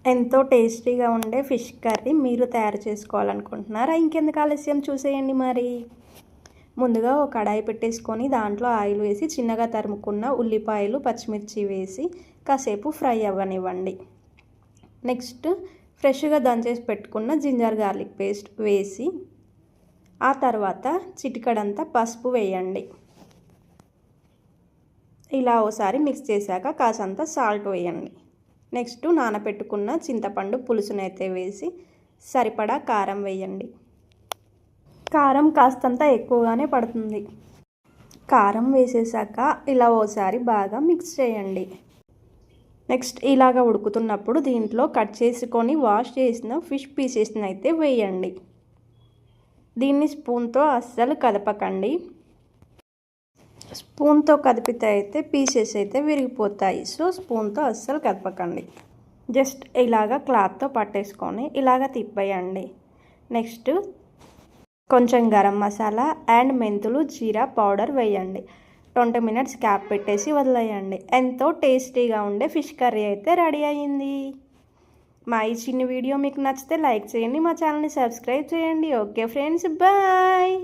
ఎంతో టేస్టీగా ఉండే ఫిష్ కర్రీ మీరు తయారు చేసుకోవాలనుకుంటున్నారా? ఇంకెందుకు ఆలస్యం, చూసేయండి మరి. ముందుగా ఒక కడాయి పెట్టేసుకొని దాంట్లో ఆయిల్ వేసి చిన్నగా తరుముకున్న ఉల్లిపాయలు, పచ్చిమిర్చి వేసి కాసేపు ఫ్రై అవ్వనివ్వండి. నెక్స్ట్ ఫ్రెష్గా దంచేసి పెట్టుకున్న జింజర్ గార్లిక్ పేస్ట్ వేసి ఆ తర్వాత చిటికడంతా పసుపు వేయండి. ఇలా ఓసారి మిక్స్ చేశాక కాసంత సాల్ట్ వేయండి. నెక్స్ట్ నానబెట్టుకున్న చింతపండు పులుసునైతే వేసి సరిపడా కారం వేయండి. కారం కాస్తంత ఎక్కువగానే పడుతుంది. కారం వేసేసాక ఇలా ఓసారి బాగా మిక్స్ చేయండి. నెక్స్ట్ ఇలాగ ఉడుకుతున్నప్పుడు దీంట్లో కట్ చేసుకొని వాష్ చేసిన ఫిష్ పీసెస్ని అయితే వేయండి. దీన్ని స్పూన్తో అస్సలు కదపకండి. స్పూన్తో కదిపితే అయితే పీసెస్ అయితే విరిగిపోతాయి. సో స్పూన్తో అస్సలు కదపకండి. జస్ట్ ఇలాగ క్లాత్తో పట్టేసుకొని ఇలాగ తిప్పేయండి. నెక్స్ట్ కొంచెం గరం మసాలా అండ్ మెంతులు, జీరా పౌడర్ వేయండి. 20 మినిట్స్ క్యాప్ పెట్టేసి వదిలేయండి. ఎంతో టేస్టీగా ఉండే ఫిష్ కర్రీ అయితే రెడీ అయ్యింది. మా ఈ చిన్న వీడియో మీకు నచ్చితే లైక్ చేయండి, మా ఛానల్ని సబ్స్క్రైబ్ చేయండి. Okay friends, bye.